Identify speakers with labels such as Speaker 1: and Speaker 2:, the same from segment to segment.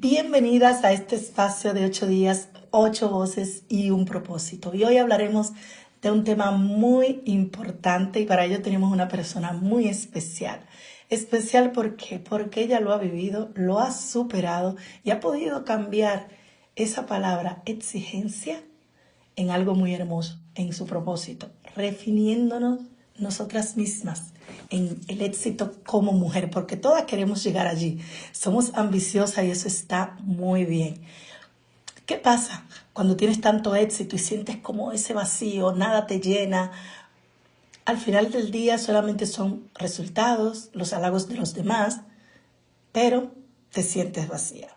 Speaker 1: Bienvenidas a este espacio de 8 días, 8 voces y un propósito. Y hoy hablaremos de un tema muy importante y para ello tenemos una persona muy especial. Especial ¿por qué? Porque ella lo ha vivido, lo ha superado y ha podido cambiar esa palabra exigencia en algo muy hermoso, en su propósito, refiriéndonos nosotras mismas en el éxito como mujer, porque todas queremos llegar allí. Somos ambiciosas y eso está muy bien. ¿Qué pasa cuando tienes tanto éxito y sientes como ese vacío, nada te llena? Al final del día solamente son resultados, los halagos de los demás, pero te sientes vacía.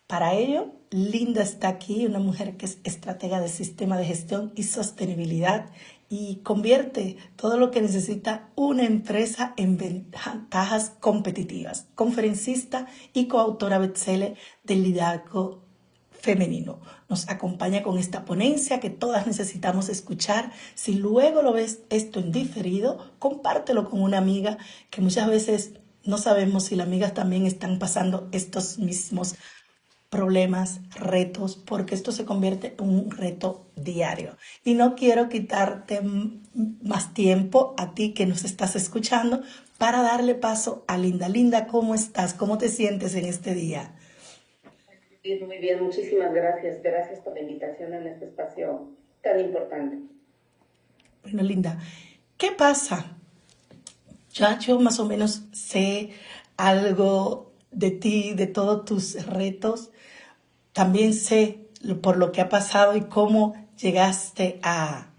Speaker 1: Para ello, Linda está aquí, una mujer que es estratega de sistema de gestión y sostenibilidad y convierte todo lo que necesita una empresa en ventajas competitivas. Conferencista y coautora bestseller del liderazgo femenino. Nos acompaña con esta ponencia que todas necesitamos escuchar. Si luego lo ves esto en diferido, compártelo con una amiga que muchas veces no sabemos si las amigas también están pasando estos mismos problemas, retos, porque esto se convierte en un reto diario. Y no quiero quitarte más tiempo a ti que nos estás escuchando para darle paso a Linda. Linda, ¿cómo estás? ¿Cómo te sientes en este día?
Speaker 2: Muy bien, muchísimas gracias. Gracias por la invitación en este espacio tan importante.
Speaker 1: Bueno, Linda, ¿qué pasa? Ya yo más o menos sé algo de ti, de todos tus retos. También sé por lo que ha pasado y cómo llegaste a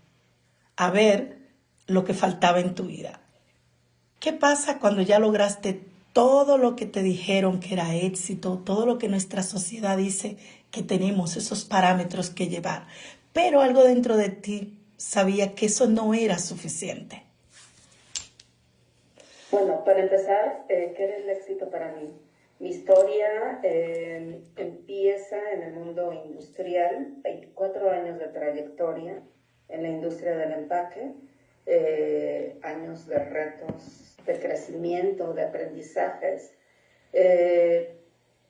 Speaker 1: ver lo que faltaba en tu vida. ¿Qué pasa cuando ya lograste todo lo que te dijeron que era éxito, todo lo que nuestra sociedad dice que tenemos, esos parámetros que llevar? Pero algo dentro de ti sabía que eso no era suficiente.
Speaker 2: Bueno, para empezar, ¿qué era el éxito para mí? Mi historia empieza en el mundo industrial, 24 años de trayectoria en la industria del empaque, años de retos, de crecimiento, de aprendizajes. eh,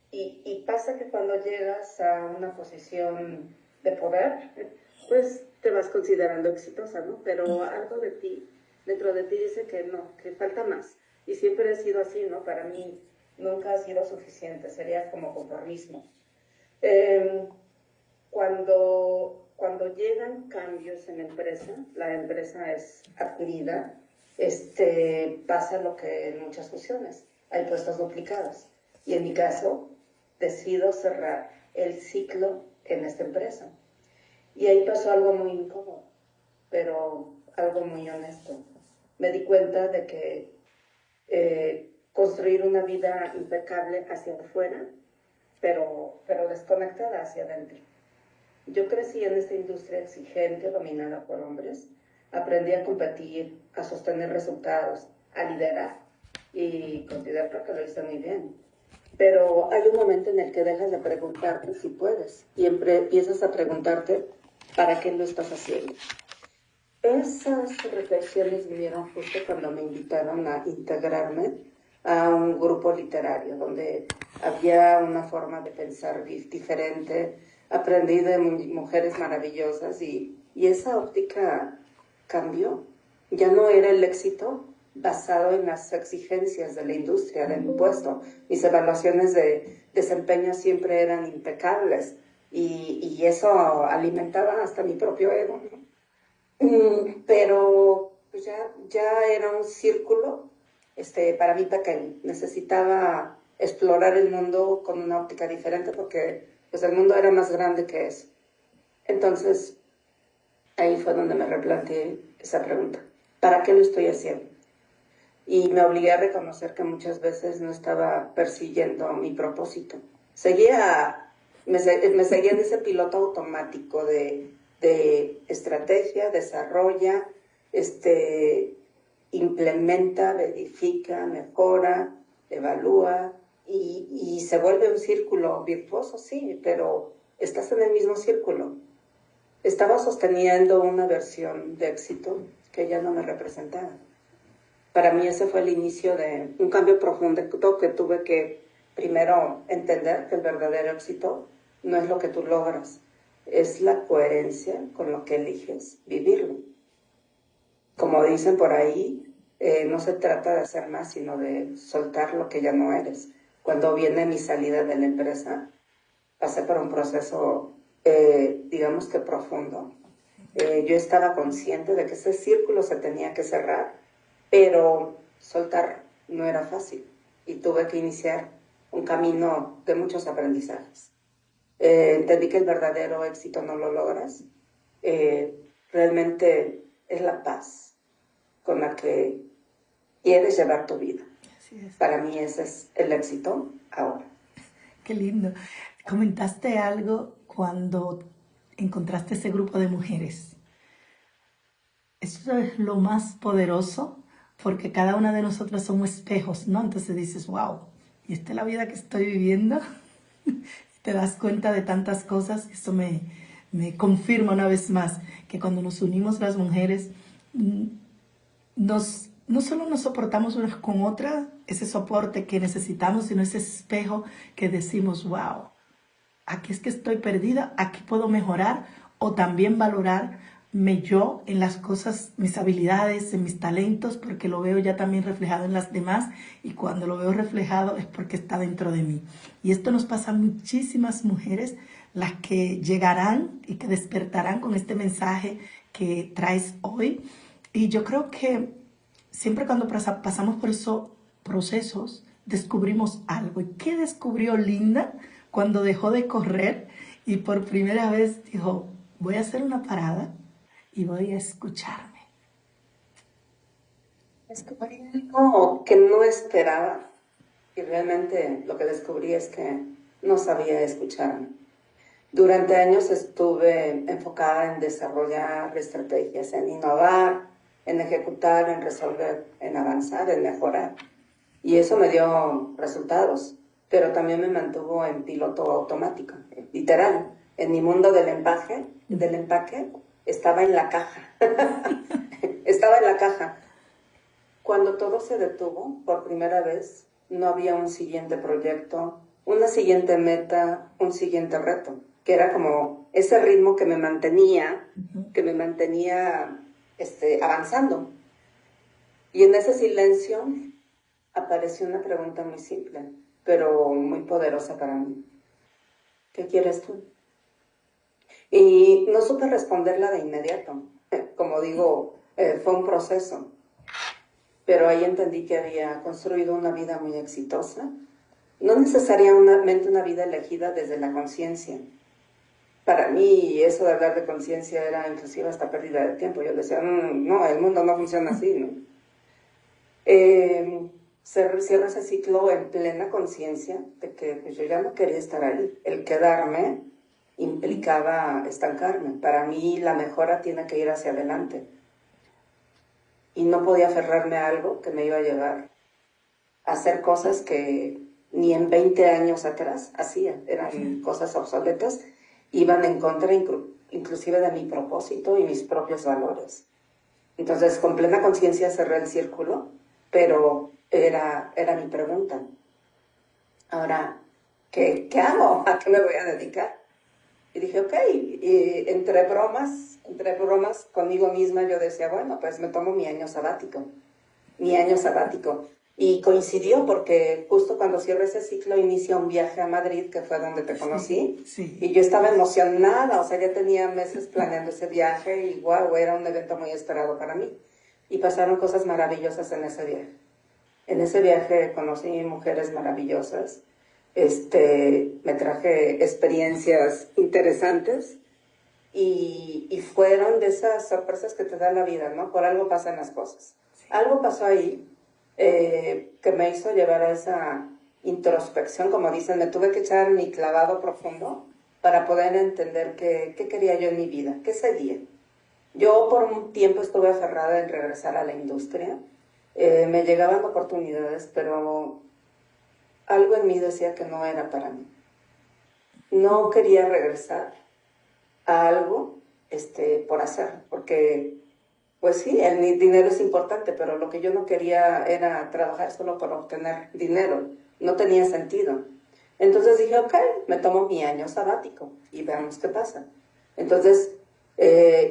Speaker 2: y pasa que cuando llegas a una posición de poder, pues te vas considerando exitosa, ¿no? Pero algo de ti, dentro de ti dice que no, que falta más. Y siempre he sido así, ¿no? Para mí nunca ha sido suficiente, sería como conformismo. Eh, cuando llegan cambios en la empresa es adquirida, pasa lo que en muchas fusiones, hay puestos duplicados. Y en mi caso, decido cerrar el ciclo en esta empresa. Y ahí pasó algo muy incómodo, pero algo muy honesto. Me di cuenta de que construir una vida impecable hacia afuera, pero desconectada hacia adentro. Yo crecí en esta industria exigente, dominada por hombres. Aprendí a competir, a sostener resultados, a liderar. Y considero que lo hice muy bien. Pero hay un momento en el que dejas de preguntarte si puedes. Y empiezas a preguntarte, ¿para qué lo estás haciendo? Esas reflexiones vinieron justo cuando me invitaron a integrarme a un grupo literario donde había una forma de pensar diferente. Aprendí de mujeres maravillosas y esa óptica cambió. Ya no era el éxito basado en las exigencias de la industria, del puesto. Mis evaluaciones de desempeño siempre eran impecables y eso alimentaba hasta mi propio ego, ¿no? Pero pues ya era un círculo para mí pequeño. Necesitaba explorar el mundo con una óptica diferente porque pues el mundo era más grande que eso. Entonces ahí fue donde me replanteé esa pregunta. ¿Para qué lo estoy haciendo? Y me obligué a reconocer que muchas veces no estaba persiguiendo mi propósito. Me seguía en ese piloto automático de estrategia, desarrolla, implementa, verifica, mejora, evalúa y se vuelve un círculo virtuoso, sí, pero estás en el mismo círculo. Estaba sosteniendo una versión de éxito que ya no me representaba. Para mí ese fue el inicio de un cambio profundo que tuve que primero entender que el verdadero éxito no es lo que tú logras, es la coherencia con lo que eliges vivirlo. Como dicen por ahí, no se trata de hacer más, sino de soltar lo que ya no eres. Cuando viene mi salida de la empresa, pasé por un proceso, digamos que profundo. Yo estaba consciente de que ese círculo se tenía que cerrar, pero soltar no era fácil y tuve que iniciar un camino de muchos aprendizajes. Entendí que el verdadero éxito no lo logras, realmente es la paz con la que quieres llevar tu vida.
Speaker 1: Así es.
Speaker 2: Para mí ese es el éxito ahora.
Speaker 1: Qué lindo. Comentaste algo cuando encontraste ese grupo de mujeres. Eso es lo más poderoso porque cada una de nosotras somos espejos, ¿no? Entonces dices, wow, ¿y esta es la vida que estoy viviendo? Te das cuenta de tantas cosas. Eso me confirma una vez más que cuando nos unimos las mujeres, no solo nos soportamos unas con otras, ese soporte que necesitamos, sino ese espejo que decimos, wow, aquí es que estoy perdida, aquí puedo mejorar o también valorarme yo en las cosas, mis habilidades, en mis talentos, porque lo veo ya también reflejado en las demás y cuando lo veo reflejado es porque está dentro de mí. Y esto nos pasa a muchísimas mujeres, las que llegarán y que despertarán con este mensaje que traes hoy. Y yo creo que siempre cuando pasamos por esos procesos, descubrimos algo. ¿Y qué descubrió Linda cuando dejó de correr y por primera vez dijo, voy a hacer una parada y voy a escucharme?
Speaker 2: Descubrí algo que no esperaba y realmente lo que descubrí es que no sabía escucharme. Durante años estuve enfocada en desarrollar estrategias, en innovar, en ejecutar, en resolver, en avanzar, en mejorar. Y eso me dio resultados, pero también me mantuvo en piloto automático, literal. En mi mundo del empaque estaba en la caja. Estaba en la caja. Cuando todo se detuvo, por primera vez, no había un siguiente proyecto, una siguiente meta, un siguiente reto, que era como ese ritmo que me mantenía avanzando. Y en ese silencio apareció una pregunta muy simple, pero muy poderosa para mí. ¿Qué quieres tú? Y no supe responderla de inmediato. Como digo, fue un proceso. Pero ahí entendí que había construido una vida muy exitosa. No necesariamente una vida elegida desde la conciencia. Para mí eso de hablar de conciencia era inclusive hasta pérdida de tiempo. Yo decía, no, el mundo no funciona así, ¿no? Cierro ese ciclo en plena conciencia de que pues, yo ya no quería estar ahí. El quedarme implicaba estancarme. Para mí la mejora tiene que ir hacia adelante. Y no podía aferrarme a algo que me iba a llevar a hacer cosas que ni en 20 años atrás hacía. Eran cosas obsoletas, iban en contra inclusive de mi propósito y mis propios valores. Entonces, con plena conciencia cerré el círculo, pero era mi pregunta. Ahora, ¿qué hago? ¿A qué me voy a dedicar? Y dije, ok, y entre bromas conmigo misma yo decía, bueno, pues me tomo mi año sabático. Y coincidió porque justo cuando cierro ese ciclo inicia un viaje a Madrid, que fue donde te conocí,
Speaker 1: Sí.
Speaker 2: Y yo estaba emocionada, o sea, ya tenía meses planeando ese viaje y wow, era un evento muy esperado para mí. Y pasaron cosas maravillosas en ese viaje. En ese viaje conocí mujeres maravillosas, me traje experiencias interesantes y fueron de esas sorpresas que te da la vida, ¿no? Por algo pasan las cosas. Algo pasó ahí que me hizo llevar a esa introspección, como dicen, me tuve que echar mi clavado profundo para poder entender qué quería yo en mi vida, qué seguía. Yo por un tiempo estuve aferrada en regresar a la industria, me llegaban oportunidades, pero algo en mí decía que no era para mí. No quería regresar a algo por hacer, porque pues sí, el dinero es importante, pero lo que yo no quería era trabajar solo para obtener dinero. no tenía sentido. Entonces dije, ok, me tomo mi año sabático y veamos qué pasa. Entonces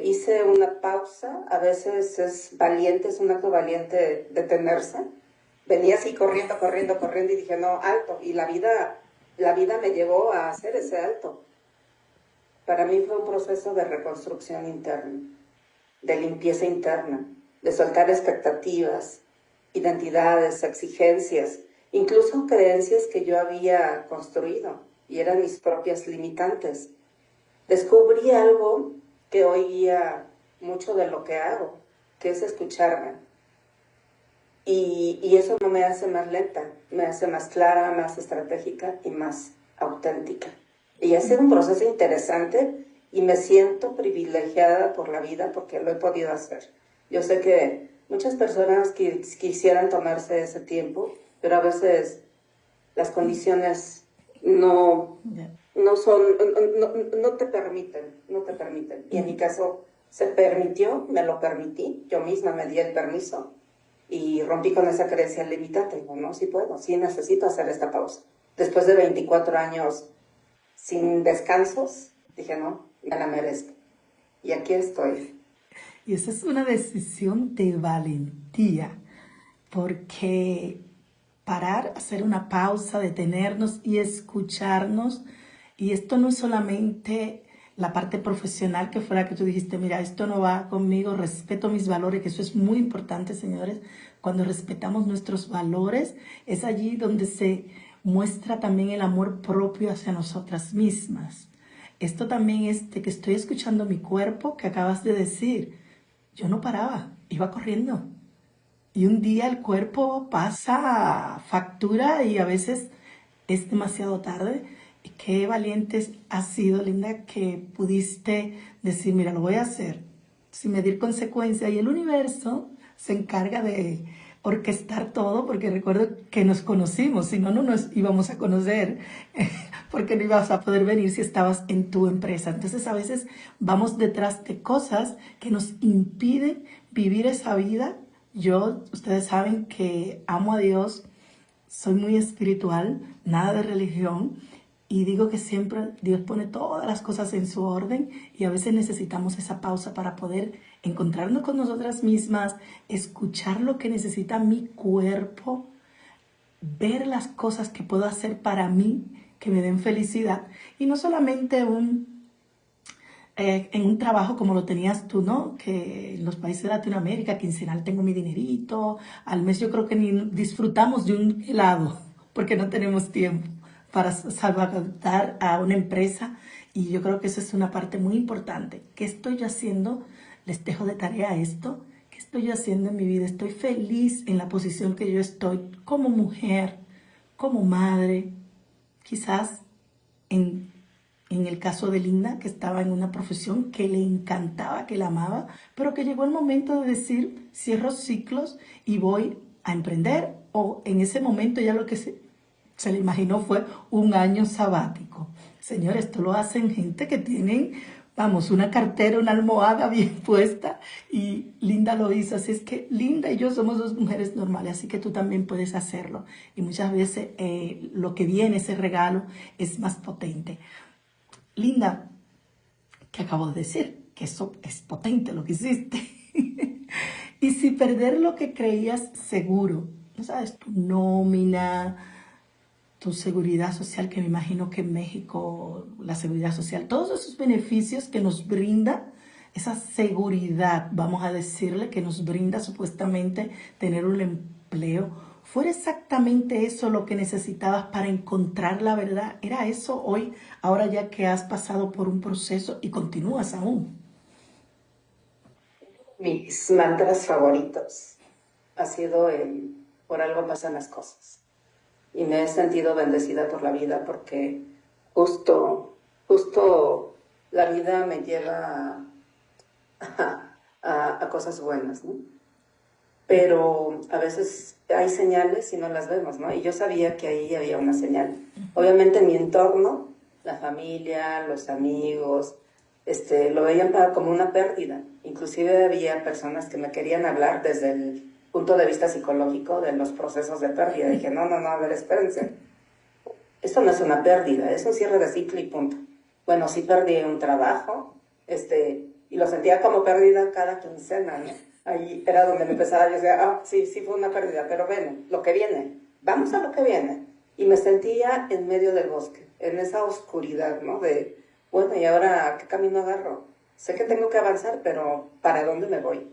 Speaker 2: hice una pausa, a veces es valiente, es un acto valiente detenerse. Venía así corriendo, corriendo, corriendo y dije, no, alto. Y la vida me llevó a hacer ese alto. Para mí fue un proceso de reconstrucción interna, de limpieza interna, de soltar expectativas, identidades, exigencias, incluso creencias que yo había construido y eran mis propias limitantes. Descubrí algo que hoy guía mucho de lo que hago, que es escucharme. Y eso no me hace más lenta, me hace más clara, más estratégica y más auténtica. Y ha sido un proceso interesante y me siento privilegiada por la vida porque lo he podido hacer. Yo sé que muchas personas quisieran tomarse ese tiempo, pero a veces las condiciones no son, no te permiten. Y en mi caso se permitió, me lo permití, yo misma me di el permiso y rompí con esa creencia limitante. Digo, no, sí puedo, sí necesito hacer esta pausa. Después de 24 años sin descansos, dije, no, me la merezco. Y aquí estoy.
Speaker 1: Y esa es una decisión de valentía, porque parar, hacer una pausa, detenernos y escucharnos, y esto no es solamente la parte profesional que fue la que tú dijiste, mira, esto no va conmigo, respeto mis valores, que eso es muy importante, señores. Cuando respetamos nuestros valores, es allí donde se muestra también el amor propio hacia nosotras mismas. Esto también es de que estoy escuchando mi cuerpo, que acabas de decir. Yo no paraba, iba corriendo. Y un día el cuerpo pasa factura y a veces es demasiado tarde. Y qué valientes has sido, Linda, que pudiste decir, mira, lo voy a hacer sin medir consecuencias. Y el universo se encarga de orquestar todo, porque recuerdo que nos conocimos, si no, no nos íbamos a conocer, porque no ibas a poder venir si estabas en tu empresa. Entonces a veces vamos detrás de cosas que nos impiden vivir esa vida. Yo, ustedes saben que amo a Dios, soy muy espiritual, nada de religión, y digo que siempre Dios pone todas las cosas en su orden y a veces necesitamos esa pausa para poder encontrarnos con nosotras mismas, escuchar lo que necesita mi cuerpo, ver las cosas que puedo hacer para mí que me den felicidad y no solamente en un trabajo como lo tenías tú, ¿no? Que en los países de Latinoamérica, quincenal tengo mi dinerito, al mes yo creo que ni disfrutamos de un helado porque no tenemos tiempo para salvaguardar a una empresa y yo creo que eso es una parte muy importante. ¿Qué estoy yo haciendo? Les dejo de tarea esto. ¿Qué estoy yo haciendo en mi vida? Estoy feliz en la posición que yo estoy como mujer, como madre, quizás en el caso de Linda, que estaba en una profesión que le encantaba, que la amaba, pero que llegó el momento de decir, cierro ciclos y voy a emprender, o en ese momento ya lo que se le imaginó fue un año sabático. Señores, esto lo hacen gente que tienen, vamos, una cartera, una almohada bien puesta, y Linda lo hizo. Así es que Linda y yo somos dos mujeres normales, así que tú también puedes hacerlo. Y muchas veces lo que viene, ese regalo, es más potente. Linda, ¿qué acabo de decir? Que eso es potente lo que hiciste. Y si perder lo que creías seguro, no sabes, tu nómina, tu seguridad social, que me imagino que en México la seguridad social, todos esos beneficios que nos brinda, esa seguridad, vamos a decirle, que nos brinda supuestamente tener un empleo, ¿fuera exactamente eso lo que necesitabas para encontrar la verdad? ¿Era eso hoy, ahora ya que has pasado por un proceso y continúas aún?
Speaker 2: Mis mantras favoritos ha sido el por algo pasan las cosas. Y me he sentido bendecida por la vida porque justo la vida me lleva a cosas buenas, ¿no? Pero a veces hay señales y no las vemos, ¿no? Y yo sabía que ahí había una señal. Obviamente en mi entorno, la familia, los amigos, lo veían como una pérdida. Inclusive había personas que me querían hablar desde el punto de vista psicológico de los procesos de pérdida. Dije, no, a ver, espérense. Esto no es una pérdida, es un cierre de ciclo y punto. Bueno, sí perdí un trabajo, y lo sentía como pérdida cada quincena, ¿no? Ahí era donde me empezaba, yo decía, sí fue una pérdida, pero ven, lo que viene, vamos a lo que viene. Y me sentía en medio del bosque, en esa oscuridad, ¿no? De, bueno, ¿y ahora qué camino agarro? Sé que tengo que avanzar, pero ¿para dónde me voy?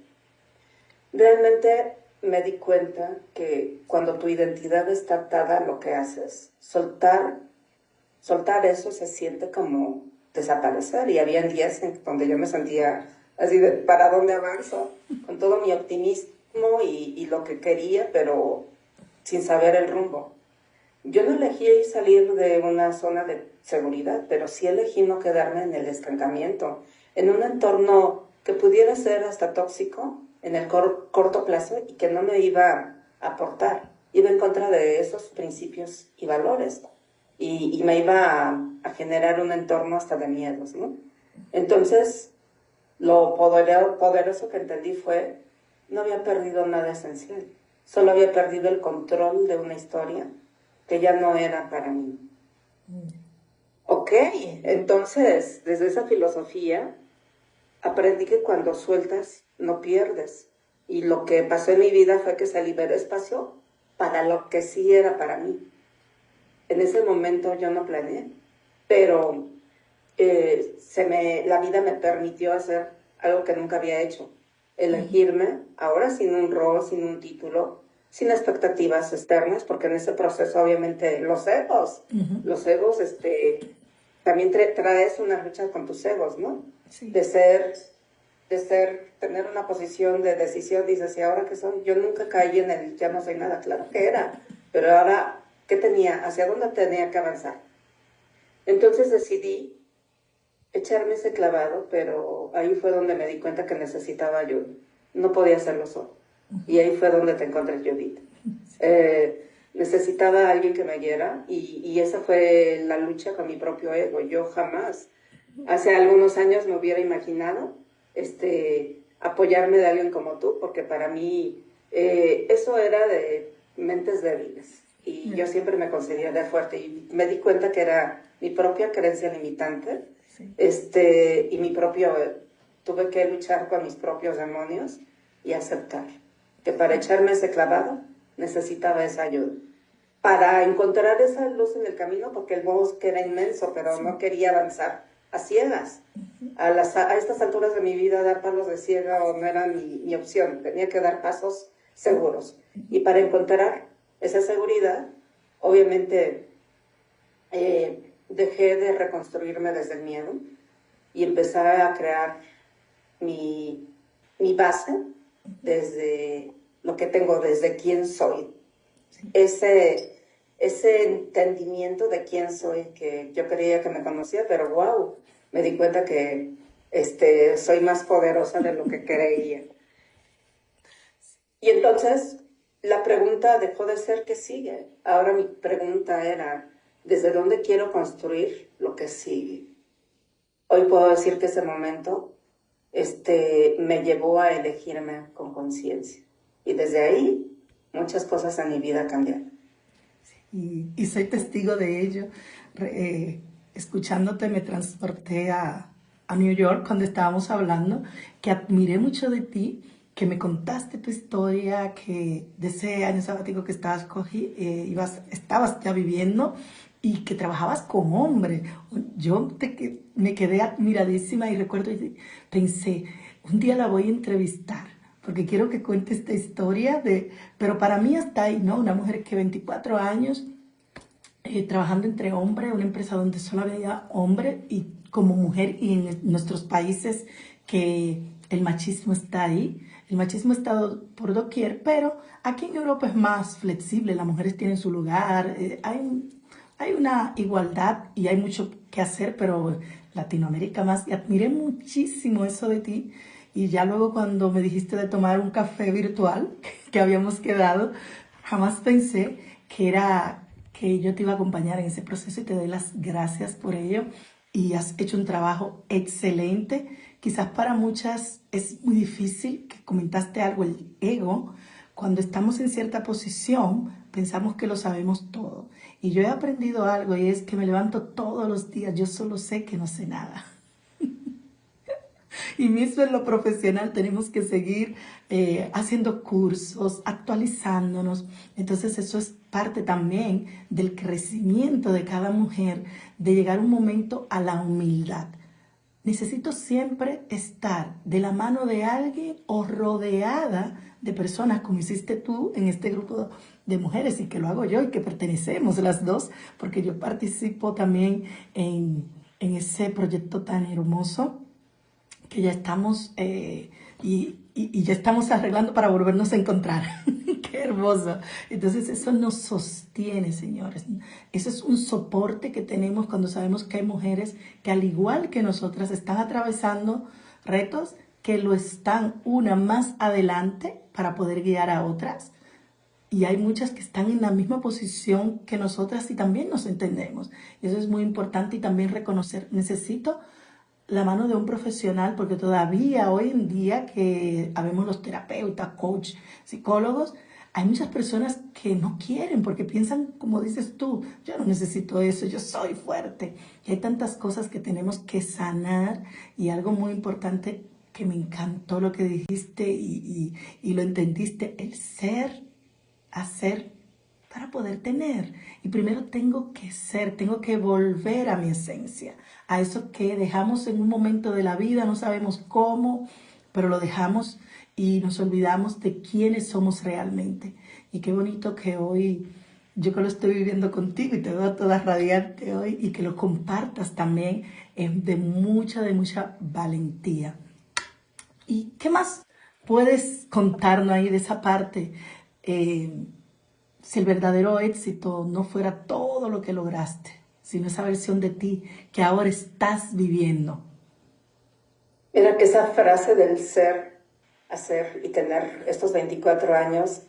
Speaker 2: Realmente me di cuenta que cuando tu identidad está atada a lo que haces, soltar eso se siente como desaparecer. Y había días en donde yo me sentía así de, ¿para dónde avanzo? Con todo mi optimismo y lo que quería, pero sin saber el rumbo. Yo no elegí salir de una zona de seguridad, pero sí elegí no quedarme en el estancamiento, en un entorno que pudiera ser hasta tóxico en el corto plazo y que no me iba a aportar. Iba en contra de esos principios y valores y me iba a generar un entorno hasta de miedos, ¿no? Entonces, lo poderoso que entendí fue, no había perdido nada esencial, solo había perdido el control de una historia que ya no era para mí. Ok, entonces, desde esa filosofía, aprendí que cuando sueltas, no pierdes. Y lo que pasó en mi vida fue que se liberó espacio para lo que sí era para mí. En ese momento yo no planeé, pero la vida me permitió hacer algo que nunca había hecho. Elegirme, ahora sin un rol, sin un título, sin expectativas externas, porque en ese proceso obviamente los egos, también traes una lucha con tus egos, ¿no?
Speaker 1: Sí.
Speaker 2: Tener una posición de decisión, dices, ¿y ahora qué soy? Yo nunca caí en el ya no soy nada, claro que era, pero ahora, ¿qué tenía? ¿Hacia dónde tenía que avanzar? Entonces decidí echarme ese clavado, pero ahí fue donde me di cuenta que necesitaba ayuda. No podía hacerlo solo. Y ahí fue donde te encontré, Judith. Necesitaba a alguien que me guiara y esa fue la lucha con mi propio ego. Yo jamás, hace algunos años me hubiera imaginado apoyarme de alguien como tú, porque para mí eso era de mentes débiles. Y yo siempre me consideraba fuerte y me di cuenta que era mi propia creencia limitante. Sí. Tuve que luchar con mis propios demonios y aceptar que para echarme ese clavado necesitaba esa ayuda. Para encontrar esa luz en el camino, porque el bosque era inmenso, pero no quería avanzar a ciegas. A estas alturas de mi vida, dar palos de ciega no era mi opción. Tenía que dar pasos seguros. Y para encontrar esa seguridad, obviamente, dejé de reconstruirme desde el miedo y empecé a crear mi base desde lo que tengo, desde quién soy. Sí. Ese entendimiento de quién soy, que yo creía que me conocía, pero wow, me di cuenta que soy más poderosa de lo que creía. Y entonces la pregunta dejó de ser ¿qué sigue? Ahora mi pregunta era, ¿desde dónde quiero construir lo que sigue? Hoy puedo decir que ese momento me llevó a elegirme con conciencia. Y desde ahí, muchas cosas en mi vida cambiaron.
Speaker 1: Y soy testigo de ello. Escuchándote me transporté a New York cuando estábamos hablando, que admiré mucho de ti, que me contaste tu historia, que de ese año sabático que estabas estabas ya viviendo y que trabajabas como hombre. Me quedé admiradísima y recuerdo y pensé, un día la voy a entrevistar porque quiero que cuente esta historia pero para mí hasta ahí, ¿no? Una mujer que 24 años trabajando entre hombres, una empresa donde solo había hombres y como mujer y en nuestros países que el machismo está ahí. El machismo está por doquier, pero aquí en Europa es más flexible, las mujeres tienen su lugar, hay una igualdad y hay mucho que hacer, pero Latinoamérica más. Y admiré muchísimo eso de ti. Y ya luego cuando me dijiste de tomar un café virtual que habíamos quedado, jamás pensé que yo te iba a acompañar en ese proceso y te doy las gracias por ello. Y has hecho un trabajo excelente. Quizás para muchas es muy difícil, que comentaste algo, el ego, Cuando estamos en cierta posición, pensamos que lo sabemos todo. Y yo he aprendido algo y es que me levanto todos los días, yo solo sé que no sé nada. Y mismo en lo profesional tenemos que seguir haciendo cursos, actualizándonos. Entonces eso es parte también del crecimiento de cada mujer, de llegar un momento a la humildad. Necesito siempre estar de la mano de alguien o rodeada de personas como hiciste tú en este grupo de mujeres y que lo hago yo y que pertenecemos las dos, porque yo participo también en ese proyecto tan hermoso que ya estamos y ya estamos arreglando para volvernos a encontrar. Qué hermoso. Entonces eso nos sostiene, señores. Eso es un soporte que tenemos cuando sabemos que hay mujeres que al igual que nosotras están atravesando retos que lo están una más adelante para poder guiar a otras. Y hay muchas que están en la misma posición que nosotras y también nos entendemos. Y eso es muy importante y también reconocer. Necesito la mano de un profesional, porque todavía hoy en día que habemos los terapeutas, coach, psicólogos, hay muchas personas que no quieren porque piensan, como dices tú, yo no necesito eso, yo soy fuerte. Y hay tantas cosas que tenemos que sanar y algo muy importante que me encantó lo que dijiste y lo entendiste, el ser, hacer para poder tener. Y primero tengo que ser, tengo que volver a mi esencia, a eso que dejamos en un momento de la vida, no sabemos cómo, pero lo dejamos y nos olvidamos de quiénes somos realmente. Y qué bonito que hoy, yo que lo estoy viviendo contigo y te veo toda radiante hoy y que lo compartas también, es de mucha valentía. ¿Y qué más puedes contarnos ahí de esa parte? Eh, si el verdadero éxito no fuera todo lo que lograste, sino esa versión de ti que ahora estás viviendo.
Speaker 2: Mira que esa frase del ser, hacer y tener estos 24 años,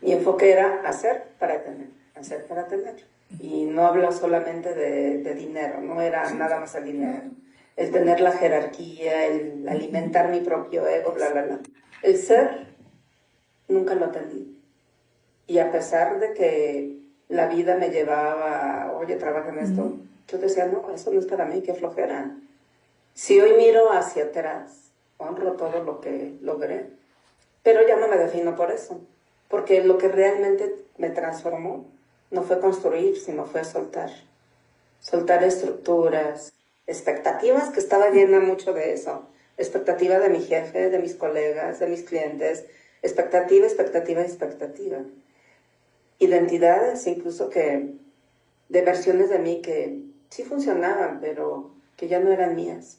Speaker 2: mi enfoque era hacer para tener. Y no hablo solamente de dinero, no era nada más el dinero. El tener la jerarquía, el alimentar mi propio ego, bla, bla, bla. El ser, nunca lo atendí. Y a pesar de que la vida me llevaba, oye, trabaja en esto, yo decía, no, eso no es para mí, qué flojera. Si hoy miro hacia atrás, honro todo lo que logré, pero ya no me defino por eso, porque lo que realmente me transformó no fue construir, sino fue soltar. Soltar estructuras, expectativas, que estaba llena mucho de eso. Expectativa de mi jefe, de mis colegas, de mis clientes, expectativa, expectativa, expectativa. Identidades incluso que de versiones de mí que sí funcionaban, pero que ya no eran mías.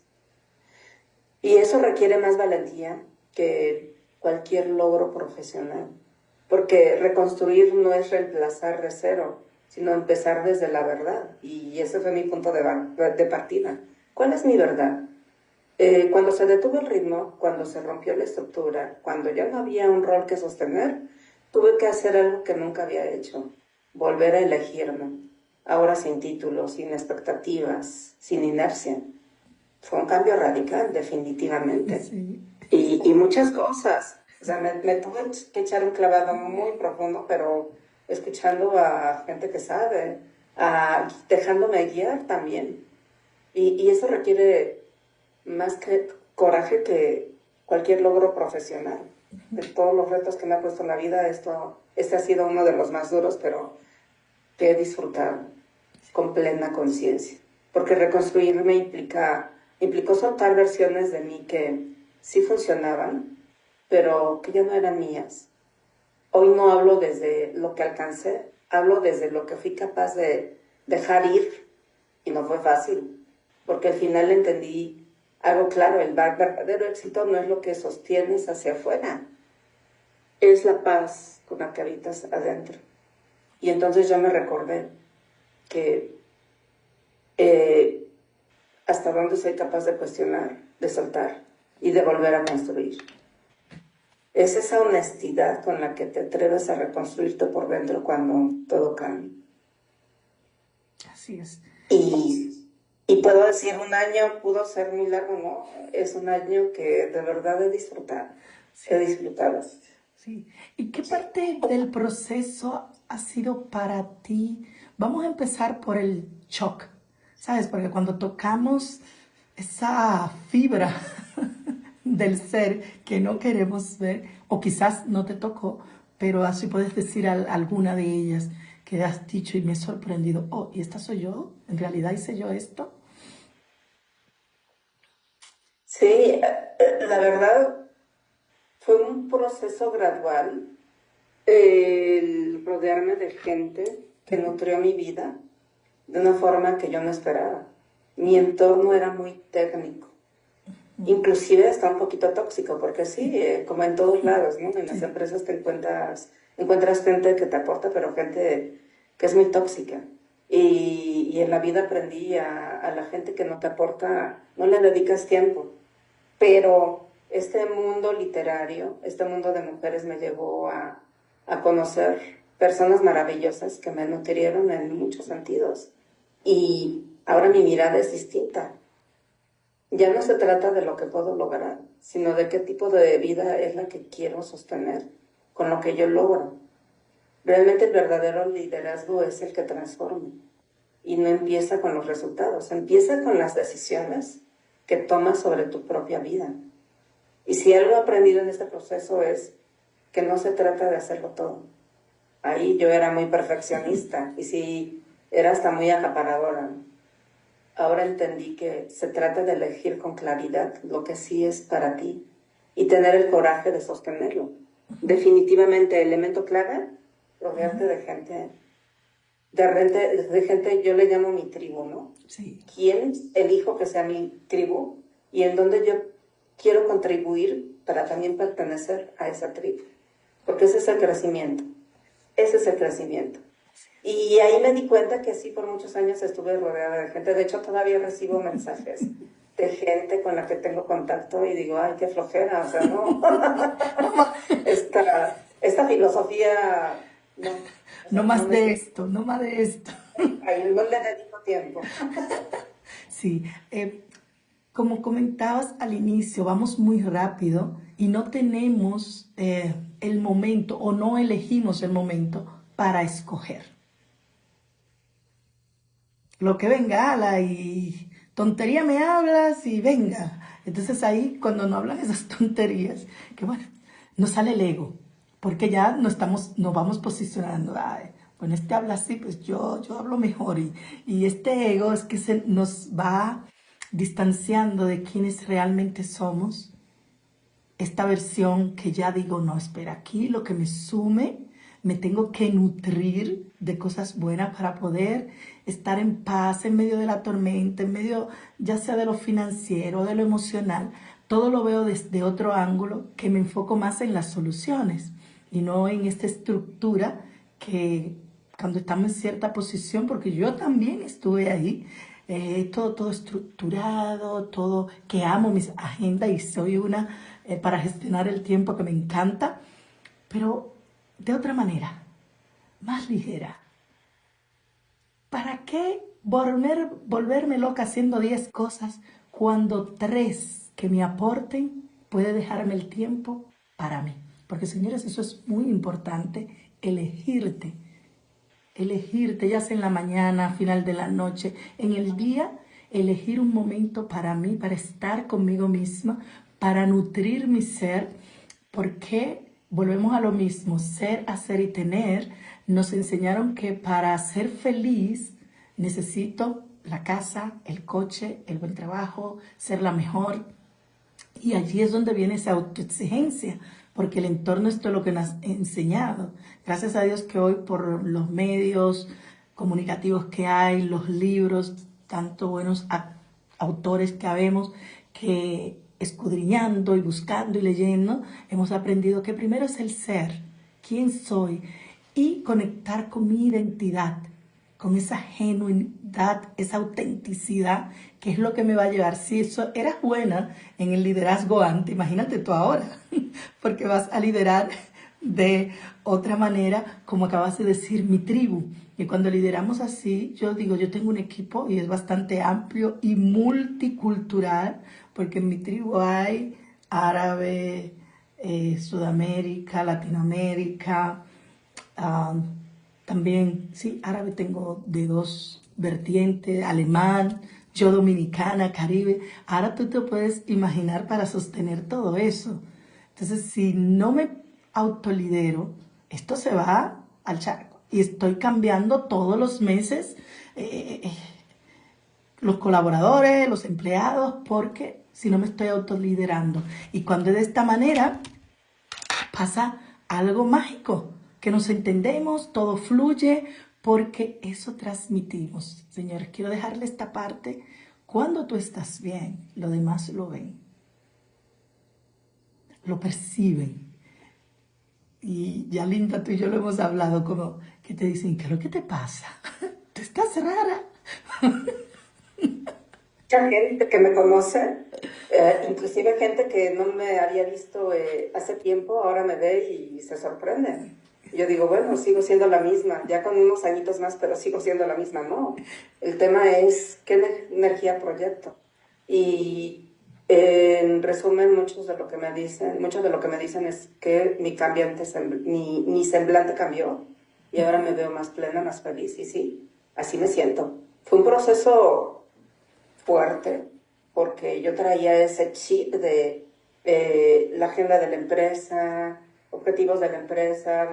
Speaker 2: Y eso requiere más valentía que cualquier logro profesional, porque reconstruir no es reemplazar de cero, sino empezar desde la verdad. Y ese fue mi punto de partida. ¿Cuál es mi verdad? Cuando se detuvo el ritmo, cuando se rompió la estructura, cuando ya no había un rol que sostener, tuve que hacer algo que nunca había hecho, volver a elegirme, ahora sin títulos, sin expectativas, sin inercia. Fue un cambio radical, definitivamente.
Speaker 1: Sí.
Speaker 2: Y muchas cosas. O sea, me tuve que echar un clavado muy profundo, pero escuchando a gente que sabe, dejándome guiar también. Y eso requiere más que coraje que cualquier logro profesional. De todos los retos que me ha puesto en la vida, este ha sido uno de los más duros, pero que he disfrutado con plena conciencia. Porque reconstruirme implicó soltar versiones de mí que sí funcionaban, pero que ya no eran mías. Hoy no hablo desde lo que alcancé, hablo desde lo que fui capaz de dejar ir, y no fue fácil, porque al final entendí algo claro: el verdadero éxito no es lo que sostienes hacia afuera, es la paz con la que habitas adentro. Y entonces yo me recordé que hasta dónde soy capaz de cuestionar, de soltar y de volver a construir. Es esa honestidad con la que te atreves a reconstruirte por dentro cuando todo cambia.
Speaker 1: Así es.
Speaker 2: Y puedo decir, un año pudo ser muy largo, ¿no? Es un año que de verdad he disfrutado. He disfrutado.
Speaker 1: Sí. ¿Y qué parte del proceso ha sido para ti? Vamos a empezar por el shock, ¿sabes? Porque cuando tocamos esa fibra del ser que no queremos ver, o quizás no te tocó, pero así puedes decir alguna de ellas que has dicho y me he sorprendido. Oh, ¿y esta soy yo? ¿En realidad hice yo esto?
Speaker 2: Sí, la verdad fue un proceso gradual el rodearme de gente que nutrió mi vida de una forma que yo no esperaba. Mi entorno era muy técnico, inclusive está un poquito tóxico, porque sí, como en todos lados, ¿no? En las
Speaker 1: Sí.
Speaker 2: empresas encuentras gente que te aporta, pero gente que es muy tóxica. Y en la vida aprendí a la gente que no te aporta, no le dedicas tiempo. Pero este mundo literario, este mundo de mujeres me llevó a conocer personas maravillosas que me nutrieron en muchos sentidos. Y ahora mi mirada es distinta. Ya no se trata de lo que puedo lograr, sino de qué tipo de vida es la que quiero sostener con lo que yo logro. Realmente el verdadero liderazgo es el que transforma y no empieza con los resultados, empieza con las decisiones que tomas sobre tu propia vida. Y si algo he aprendido en este proceso es que no se trata de hacerlo todo. Ahí yo era muy perfeccionista y sí, era hasta muy acaparadora. Ahora entendí que se trata de elegir con claridad lo que sí es para ti y tener el coraje de sostenerlo. Definitivamente, elemento clave, rodearte de gente, de gente, yo le llamo mi tribu, ¿no?
Speaker 1: Sí.
Speaker 2: ¿Quién elijo que sea mi tribu y en dónde yo quiero contribuir para también pertenecer a esa tribu? Porque ese es el crecimiento, ese es el crecimiento. Y ahí me di cuenta que sí, por muchos años estuve rodeada de gente. De hecho, todavía recibo mensajes de gente con la que tengo contacto y digo, ay, qué flojera, o sea, no. esta filosofía, no, o
Speaker 1: No
Speaker 2: sea, no
Speaker 1: más
Speaker 2: me
Speaker 1: de
Speaker 2: sirve.
Speaker 1: esto, no más de esto.
Speaker 2: Ahí no le dedico tiempo.
Speaker 1: Sí, como comentabas al inicio, vamos muy rápido y no tenemos el momento o no elegimos el momento para escoger. Lo que venga, ala, y tontería me hablas y venga. Entonces ahí cuando no hablan esas tonterías, que bueno, nos sale el ego, porque ya nos vamos posicionando. Ay, bueno, este habla así, pues yo hablo mejor. Y este ego es que nos va distanciando de quienes realmente somos, esta versión que ya digo, no, espera, aquí lo que me sume, me tengo que nutrir de cosas buenas para poder estar en paz en medio de la tormenta, en medio ya sea de lo financiero, de lo emocional. Todo lo veo desde otro ángulo que me enfoco más en las soluciones y no en esta estructura que cuando estamos en cierta posición, porque yo también estuve ahí, todo estructurado, todo que amo mis agendas y soy una para gestionar el tiempo que me encanta, pero de otra manera, más ligera. ¿Para qué volverme loca haciendo 10 cosas cuando 3 que me aporten puede dejarme el tiempo para mí? Porque señores, eso es muy importante, elegirte ya sea en la mañana, a final de la noche, en el día, elegir un momento para mí, para estar conmigo misma, para nutrir mi ser, porque volvemos a lo mismo, ser, hacer y tener, nos enseñaron que para ser feliz necesito la casa, el coche, el buen trabajo, ser la mejor, y allí es donde viene esa autoexigencia, porque el entorno es todo lo que nos ha enseñado. Gracias a Dios que hoy por los medios comunicativos que hay, los libros, tanto buenos autores que habemos, que escudriñando y buscando y leyendo, hemos aprendido que primero es el ser, quién soy, y conectar con mi identidad, con esa genuinidad, esa autenticidad, que es lo que me va a llevar. Si eso eras buena en el liderazgo antes, imagínate tú ahora, porque vas a liderar de otra manera, como acabas de decir, mi tribu. Y cuando lideramos así, yo digo, yo tengo un equipo y es bastante amplio y multicultural, porque en mi tribu hay árabe, Sudamérica, Latinoamérica, ah, también, sí, árabe tengo de dos vertientes, alemán, yo dominicana, caribe. Ahora tú te puedes imaginar para sostener todo eso. Entonces, si no me autolidero, esto se va al charco. Y estoy cambiando todos los meses los colaboradores, los empleados, porque si no me estoy autoliderando. Y cuando es de esta manera, pasa algo mágico, que nos entendemos, todo fluye, porque eso transmitimos. Señores, quiero dejarle esta parte. Cuando tú estás bien, los demás lo ven, lo perciben. Y ya Linda, tú y yo lo hemos hablado, como que te dicen, ¿qué es lo que te pasa? Tú estás rara.
Speaker 2: Mucha gente que me conoce, inclusive gente que no me había visto hace tiempo, ahora me ve y se sorprende. Yo digo, bueno, sigo siendo la misma, ya con unos añitos más, pero sigo siendo la misma. No, el tema es qué energía proyecto. Y en resumen, mucho de lo que me dicen es que mi semblante cambió y ahora me veo más plena, más feliz. Y sí, así me siento. Fue un proceso fuerte, porque yo traía ese chip de la agenda de la empresa, objetivos de la empresa,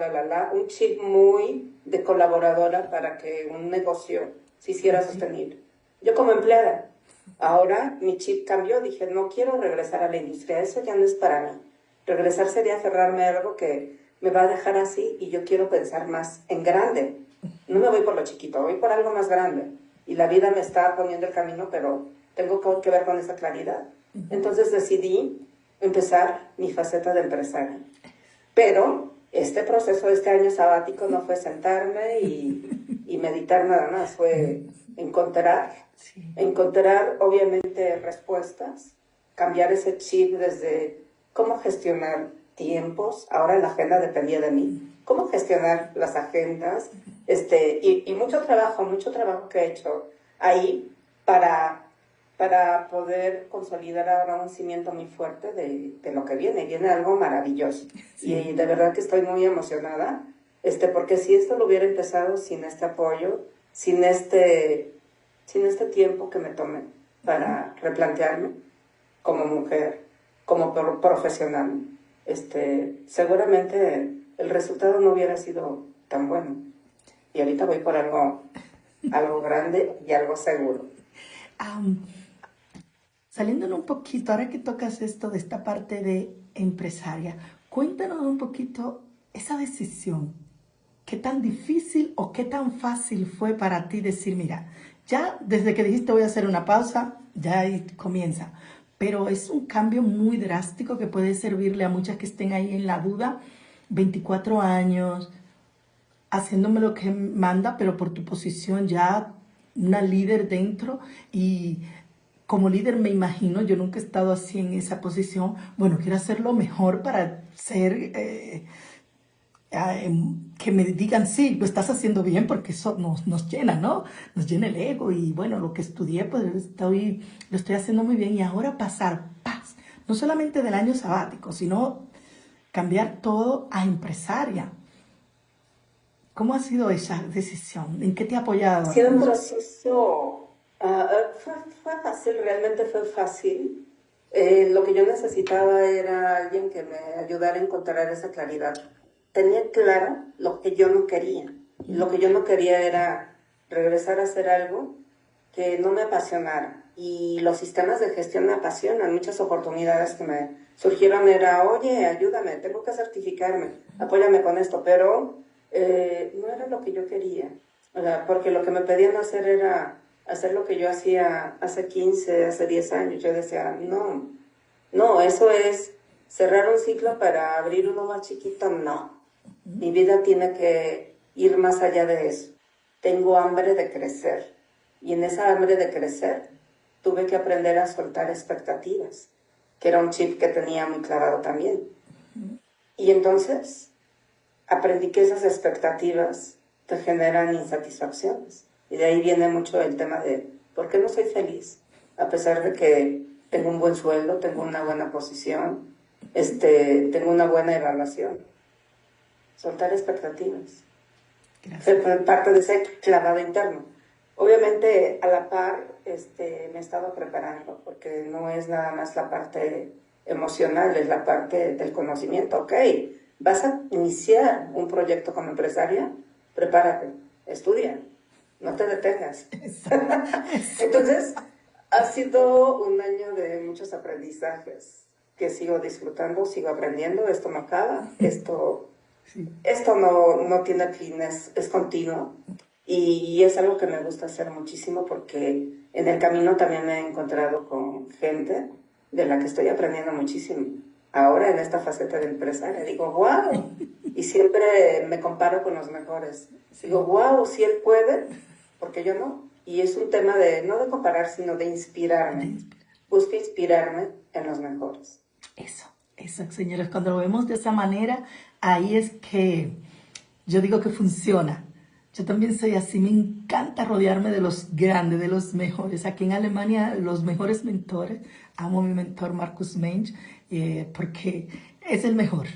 Speaker 2: un chip muy de colaboradora para que un negocio se hiciera sostenible. Yo como empleada, ahora mi chip cambió, dije, no quiero regresar a la industria, eso ya no es para mí. Regresar sería aferrarme a algo que me va a dejar así y yo quiero pensar más en grande. No me voy por lo chiquito, voy por algo más grande. Y la vida me está poniendo el camino, pero tengo que ver con esa claridad. Entonces decidí empezar mi faceta de empresaria. Pero este proceso, este año sabático, no fue sentarme y meditar nada más, fue encontrar obviamente respuestas, cambiar ese chip desde cómo gestionar tiempos, ahora la agenda dependía de mí, cómo gestionar las agendas, y mucho trabajo que he hecho ahí para poder consolidar ahora un cimiento muy fuerte de lo que viene algo maravilloso. Sí. Y de verdad que estoy muy emocionada, porque si esto lo hubiera empezado sin este apoyo, sin este tiempo que me tomé para replantearme como mujer, como profesional, seguramente el resultado no hubiera sido tan bueno. Y ahorita voy por algo grande y algo seguro.
Speaker 1: Saliéndonos un poquito, ahora que tocas esto de esta parte de empresaria, cuéntanos un poquito esa decisión. ¿Qué tan difícil o qué tan fácil fue para ti decir, mira, ya desde que dijiste voy a hacer una pausa, ya ahí comienza? Pero es un cambio muy drástico que puede servirle a muchas que estén ahí en la duda. 24 años, haciéndome lo que manda, pero por tu posición ya una líder dentro. Y como líder me imagino, yo nunca he estado así en esa posición, bueno, quiero hacer lo mejor para ser, que me digan, sí, lo estás haciendo bien, porque eso nos llena, ¿no? Nos llena el ego. Y bueno, lo que estudié, pues lo estoy haciendo muy bien. Y ahora pasar paz, no solamente del año sabático, sino cambiar todo a empresaria. ¿Cómo ha sido esa decisión? ¿En qué te ha apoyado?
Speaker 2: Ha sido un proceso, fue fácil, realmente fue fácil. Lo que yo necesitaba era alguien que me ayudara a encontrar esa claridad. Tenía claro lo que yo no quería. Y lo que yo no quería era regresar a hacer algo que no me apasionara. Y los sistemas de gestión me apasionan. Muchas oportunidades que me surgieron era, oye, ayúdame, tengo que certificarme, apóyame con esto, pero no era lo que yo quería. O sea, porque lo que me pedían hacer era hacer lo que yo hacía hace 15, hace 10 años. Yo decía, no, eso es cerrar un ciclo para abrir uno más chiquito, no. Mi vida tiene que ir más allá de eso. Tengo hambre de crecer. Y en esa hambre de crecer tuve que aprender a soltar expectativas, que era un chip que tenía muy clavado también. Y entonces aprendí que esas expectativas te generan insatisfacciones. Y de ahí viene mucho el tema de ¿por qué no soy feliz? A pesar de que tengo un buen sueldo, tengo una buena posición, tengo una buena evaluación. Soltar expectativas.
Speaker 1: Gracias.
Speaker 2: Ser parte de ese clavado interno. Obviamente, a la par, me he estado preparando, porque no es nada más la parte emocional, es la parte del conocimiento. Ok, vas a iniciar un proyecto como empresaria, prepárate, estudia, no te detengas. Entonces, ha sido un año de muchos aprendizajes que sigo disfrutando, sigo aprendiendo, esto no acaba, esto no tiene fin, es continuo. Y es algo que me gusta hacer muchísimo porque en el camino también me he encontrado con gente de la que estoy aprendiendo muchísimo. Ahora en esta faceta de empresaria digo, wow, y siempre me comparo con los mejores. Digo, wow, si él puede, porque yo no. Y es un tema de, no de comparar, sino de inspirarme. Busco inspirarme en los mejores.
Speaker 1: Eso, señores, cuando lo vemos de esa manera, ahí es que yo digo que funciona. Yo también soy así, me encanta rodearme de los grandes, de los mejores. Aquí en Alemania, los mejores mentores, amo a mi mentor Marcus Mensch, porque es el mejor.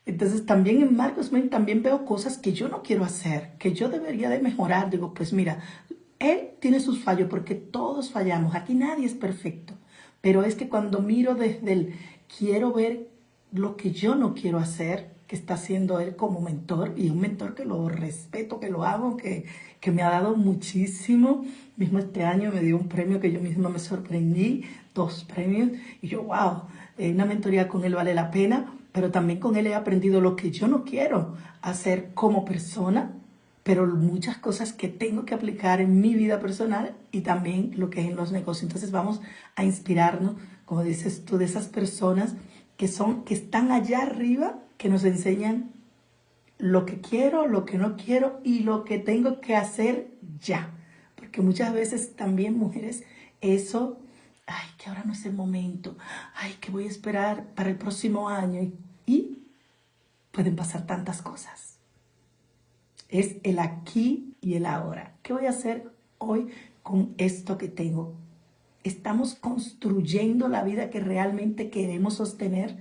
Speaker 1: Entonces también en Marcus Mensch también veo cosas que yo no quiero hacer, que yo debería de mejorar. Digo, pues mira, él tiene sus fallos porque todos fallamos, aquí nadie es perfecto. Pero es que cuando miro desde el quiero ver lo que yo no quiero hacer, que está haciendo él como mentor, y un mentor que lo respeto, que lo hago, que me ha dado muchísimo. Mismo este año me dio un premio que yo misma me sorprendí, 2 premios, y yo, wow, una mentoría con él vale la pena, pero también con él he aprendido lo que yo no quiero hacer como persona, pero muchas cosas que tengo que aplicar en mi vida personal y también lo que es en los negocios. Entonces vamos a inspirarnos, como dices tú, de esas personas que están allá arriba, que nos enseñan lo que quiero, lo que no quiero y lo que tengo que hacer ya. Porque muchas veces también, mujeres, eso, ay, que ahora no es el momento, ay, que voy a esperar para el próximo año y pueden pasar tantas cosas. Es el aquí y el ahora. ¿Qué voy a hacer hoy con esto que tengo? Estamos construyendo la vida que realmente queremos sostener,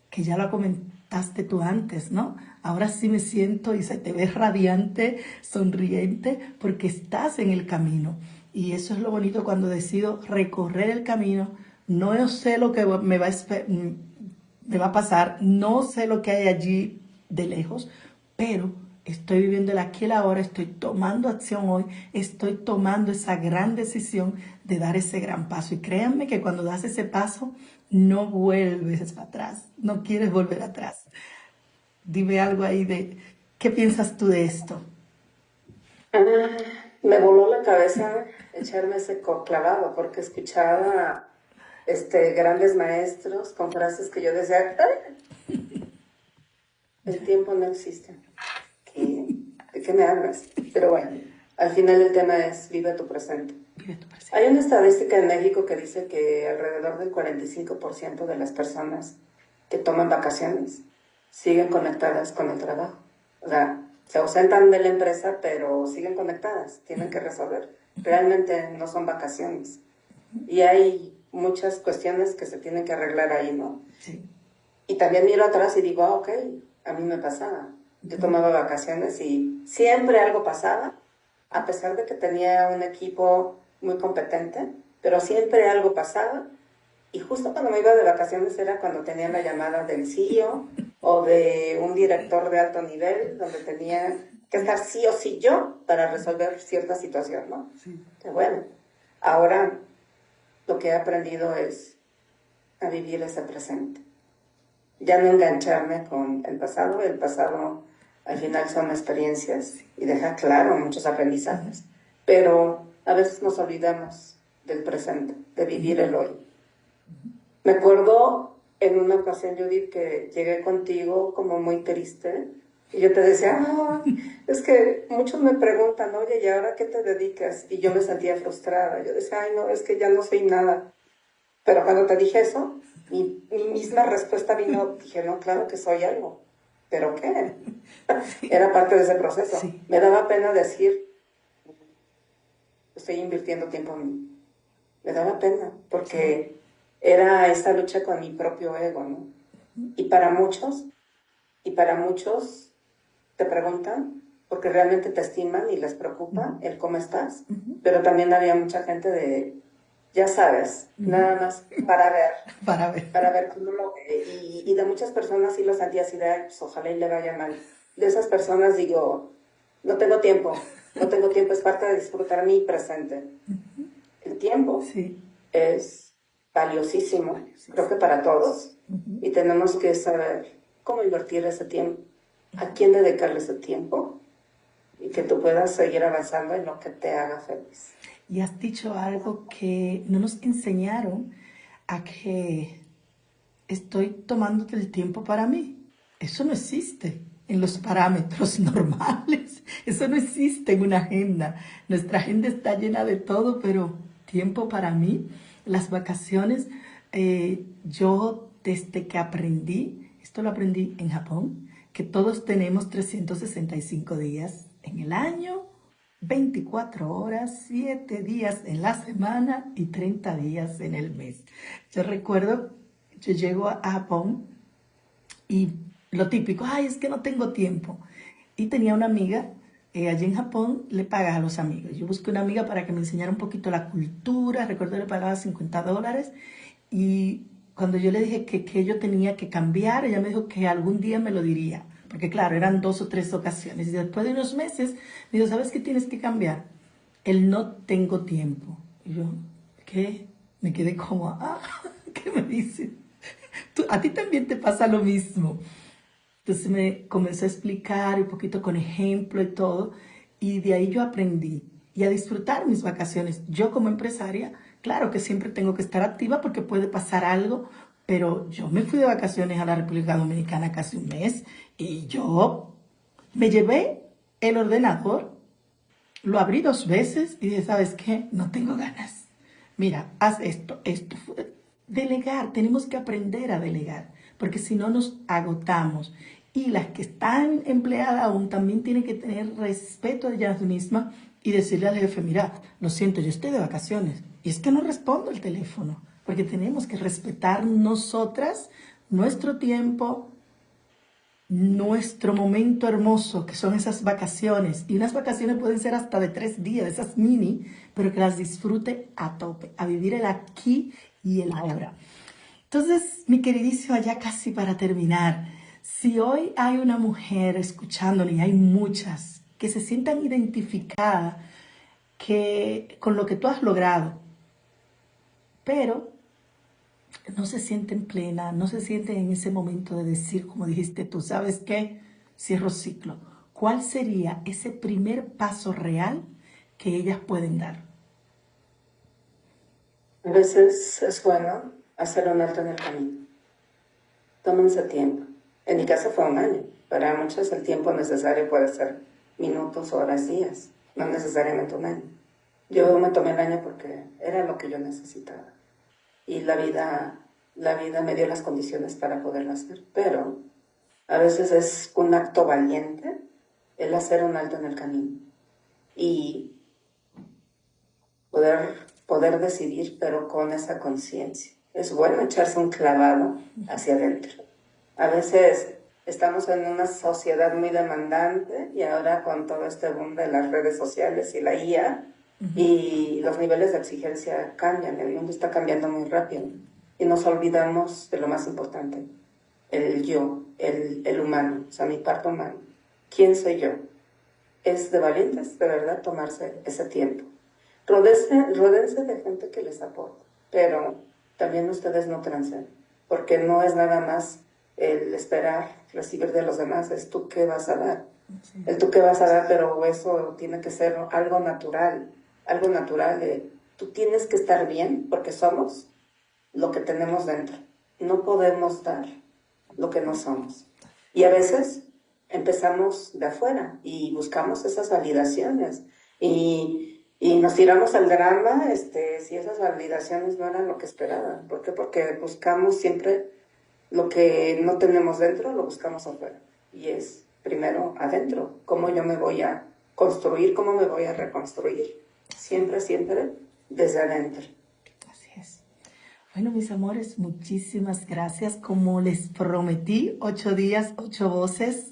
Speaker 1: que ya lo comentaste tú antes, ¿no? Ahora sí me siento y se te ve radiante, sonriente, porque estás en el camino. Y eso es lo bonito cuando decido recorrer el camino. No sé lo que me va a pasar, no sé lo que hay allí de lejos, pero estoy viviendo el aquí y el ahora, estoy tomando acción hoy, estoy tomando esa gran decisión de dar ese gran paso. Y créanme que cuando das ese paso, no vuelves para atrás, no quieres volver atrás. Dime algo ahí de, ¿qué piensas tú de esto?
Speaker 2: Me voló la cabeza echarme ese clavado porque escuchaba grandes maestros con frases que yo decía, "Ay, el tiempo no existe. ¿De qué me hablas?" Pero bueno, al final el tema es vive tu presente.
Speaker 1: Vive tu presente.
Speaker 2: Hay una estadística en México que dice que alrededor del 45% de las personas que toman vacaciones siguen conectadas con el trabajo. O sea, se ausentan de la empresa, pero siguen conectadas, tienen que resolver. Realmente no son vacaciones. Y hay muchas cuestiones que se tienen que arreglar ahí, ¿no?
Speaker 1: Sí.
Speaker 2: Y también miro atrás y digo, ok, a mí me pasaba. Yo tomaba vacaciones y siempre algo pasaba, a pesar de que tenía un equipo muy competente, pero siempre algo pasaba. Y justo cuando me iba de vacaciones era cuando tenía la llamada del CEO o de un director de alto nivel, donde tenía que estar sí o sí yo para resolver cierta situación, ¿no?
Speaker 1: Sí.
Speaker 2: Que bueno, ahora lo que he aprendido es a vivir ese presente. Ya no engancharme con el pasado al final son experiencias y deja claro muchos aprendizajes, pero a veces nos olvidamos del presente, de vivir el hoy. Me acuerdo en una ocasión, Judith, que llegué contigo como muy triste y yo te decía, es que muchos me preguntan, oye, ¿y ahora qué te dedicas? Y yo me sentía frustrada, yo decía, ay no, es que ya no soy nada. Pero cuando te dije eso, mi misma respuesta vino, dije, no, claro que soy algo. ¿Pero qué? Era parte de ese proceso.
Speaker 1: Sí.
Speaker 2: Me daba pena decir, estoy invirtiendo tiempo en mí. Me daba pena, porque era esta lucha con mi propio ego, ¿no? Y para muchos, y para muchos te preguntan porque realmente te estiman y les preocupa el cómo estás, pero también había mucha gente de, ya sabes, nada más para ver cómo lo ve. Y de muchas personas sí lo sentía así de, pues ojalá y le vaya mal. De esas personas digo, no tengo tiempo, es parte de disfrutar mi presente. El tiempo es valiosísimo, creo que para todos, y tenemos que saber cómo invertir ese tiempo, a quién dedicarle ese tiempo, y que tú puedas seguir avanzando en lo que te haga feliz.
Speaker 1: Y has dicho algo que no nos enseñaron, a que estoy tomándote el tiempo para mí. Eso no existe en los parámetros normales. Eso no existe en una agenda. Nuestra agenda está llena de todo, pero tiempo para mí. Las vacaciones, yo desde que aprendí, esto lo aprendí en Japón, que todos tenemos 365 días en el año, 24 horas, 7 días en la semana y 30 días en el mes. Yo recuerdo, yo llego a Japón y lo típico, ay, es que no tengo tiempo. Y tenía una amiga, allí en Japón le pagas a los amigos. Yo busqué una amiga para que me enseñara un poquito la cultura, recuerdo que le pagaba $50 y cuando yo le dije que yo tenía que cambiar, ella me dijo que algún día me lo diría. Porque claro, eran 2 o 3 ocasiones. Y después de unos meses, me dijo, ¿sabes qué tienes que cambiar? El no tengo tiempo. Y yo, ¿qué? Me quedé como, ¿qué me dices? A ti también te pasa lo mismo. Entonces me comenzó a explicar un poquito con ejemplo y todo. Y de ahí yo aprendí y a disfrutar mis vacaciones. Yo como empresaria, claro que siempre tengo que estar activa porque puede pasar algo, pero yo me fui de vacaciones a la República Dominicana casi un mes y yo me llevé el ordenador, lo abrí 2 veces y dije, ¿sabes qué? No tengo ganas. Mira, haz esto. Delegar, tenemos que aprender a delegar, porque si no nos agotamos. Y las que están empleadas aún también tienen que tener respeto a ellas mismas y decirle al jefe, mira, lo siento, yo estoy de vacaciones y es que no respondo el teléfono, porque tenemos que respetar nosotras nuestro tiempo, nuestro momento hermoso, que son esas vacaciones. Y unas vacaciones pueden ser hasta de 3 días, esas mini, pero que las disfrute a tope, a vivir el aquí y el ahora. Entonces, mi queridísima, ya casi para terminar, si hoy hay una mujer escuchándole, y hay muchas, que se sientan identificadas con lo que tú has logrado, pero no se sienten plena, no se sienten en ese momento de decir, como dijiste tú, ¿sabes qué? Cierro ciclo. ¿Cuál sería ese primer paso real que ellas pueden dar?
Speaker 2: A veces es bueno hacer un alto en el camino. Tómense tiempo. En mi caso fue un año. Para muchos el tiempo necesario puede ser minutos, horas, días, no necesariamente un año. Yo me tomé el año porque era lo que yo necesitaba. Y la vida me dio las condiciones para poderlo hacer. Pero a veces es un acto valiente el hacer un alto en el camino. Y poder decidir, pero con esa conciencia. Es bueno echarse un clavado hacia adentro. A veces estamos en una sociedad muy demandante y ahora con todo este boom de las redes sociales y la IA, y los niveles de exigencia cambian, el mundo está cambiando muy rápido y nos olvidamos de lo más importante, el yo, el humano, o sea, mi parte humana. ¿Quién soy yo? Es de valientes, de verdad, tomarse ese tiempo. Ródense de gente que les aporta, pero también ustedes no trancen, porque no es nada más el esperar recibir de los demás, es tú qué vas a dar. Sí. El tú qué vas a dar, pero eso tiene que ser algo natural, tú tienes que estar bien porque somos lo que tenemos dentro. No podemos dar lo que no somos. Y a veces empezamos de afuera y buscamos esas validaciones y nos tiramos al drama si esas validaciones no eran lo que esperaban. ¿Por qué? Porque buscamos siempre lo que no tenemos dentro, lo buscamos afuera. Y es primero adentro. ¿Cómo yo me voy a construir? ¿Cómo me voy a reconstruir? Siempre desde adentro.
Speaker 1: Así es. Bueno, mis amores, muchísimas gracias. Como les prometí, 8 días, 8 voces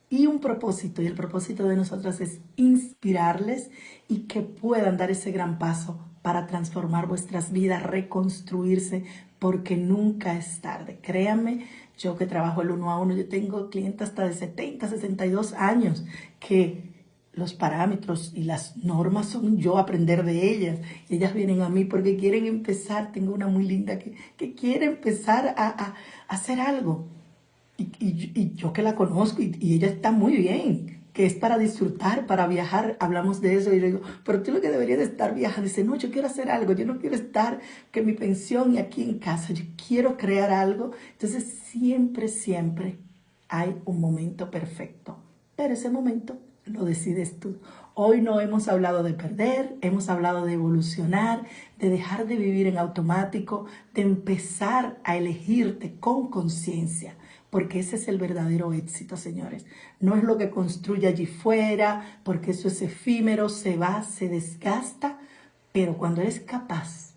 Speaker 1: y un propósito. Y el propósito de nosotras es inspirarles y que puedan dar ese gran paso para transformar vuestras vidas, reconstruirse, porque nunca es tarde. Créanme, yo que trabajo el 1 a 1, yo tengo clientes hasta de 70, 62 años que los parámetros y las normas son yo aprender de ellas. Ellas vienen a mí porque quieren empezar. Tengo una muy linda que quiere empezar a hacer algo. Y yo que la conozco y ella está muy bien, que es para disfrutar, para viajar. Hablamos de eso y le digo, pero tú lo que deberías de estar viajando. Dice, no, yo quiero hacer algo, yo no quiero estar que mi pensión y aquí en casa, yo quiero crear algo. Entonces siempre, siempre hay un momento perfecto, pero ese momento lo decides tú. Hoy no hemos hablado de perder, hemos hablado de evolucionar, de dejar de vivir en automático, de empezar a elegirte con conciencia, porque ese es el verdadero éxito, señores. No es lo que construye allí fuera, porque eso es efímero, se va, se desgasta, pero cuando eres capaz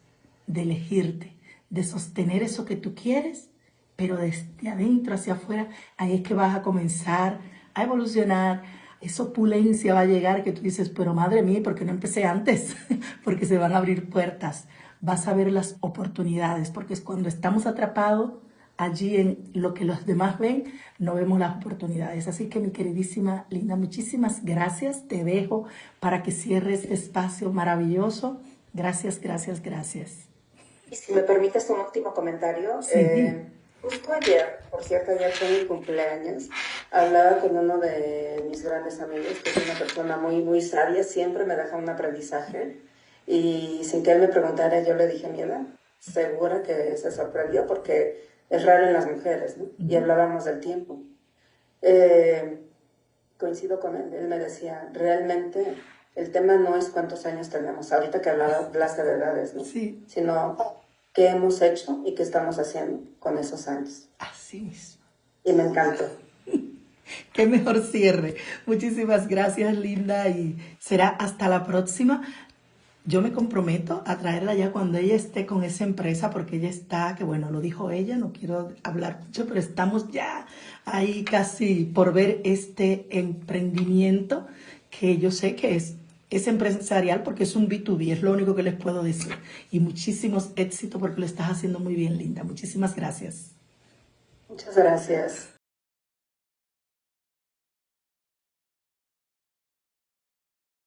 Speaker 1: de elegirte, de sostener eso que tú quieres, pero desde adentro hacia afuera, ahí es que vas a comenzar a evolucionar. Esa opulencia va a llegar que tú dices, pero madre mía, ¿por qué no empecé antes? Porque se van a abrir puertas. Vas a ver las oportunidades, porque es cuando estamos atrapados allí en lo que los demás ven, no vemos las oportunidades. Así que mi queridísima Linda, muchísimas gracias. Te dejo para que cierres este espacio maravilloso. Gracias, gracias, gracias.
Speaker 2: Y si me permites un último comentario,
Speaker 1: Sí.
Speaker 2: justo ayer, por cierto, ayer fue mi cumpleaños, hablaba con uno de mis grandes amigos, que es una persona muy, muy sabia, siempre me deja un aprendizaje, y sin que él me preguntara, yo le dije, mira, segura que se sorprendió, porque es raro en las mujeres, ¿no? Y hablábamos del tiempo. Coincido con él me decía, realmente el tema no es cuántos años tenemos, ahorita que hablaste de edades, ¿no?
Speaker 1: Sí.
Speaker 2: Sino qué hemos hecho y qué estamos haciendo con esos años.
Speaker 1: Así mismo.
Speaker 2: Y me encantó.
Speaker 1: Qué mejor cierre. Muchísimas gracias, Linda, y será hasta la próxima. Yo me comprometo a traerla ya cuando ella esté con esa empresa, porque ella está, que bueno, lo dijo ella, no quiero hablar mucho, pero estamos ya ahí casi por ver este emprendimiento que yo sé que es empresarial porque es un B2B, es lo único que les puedo decir. Y muchísimos éxitos porque lo estás haciendo muy bien, Linda. Muchísimas gracias.
Speaker 2: Muchas gracias.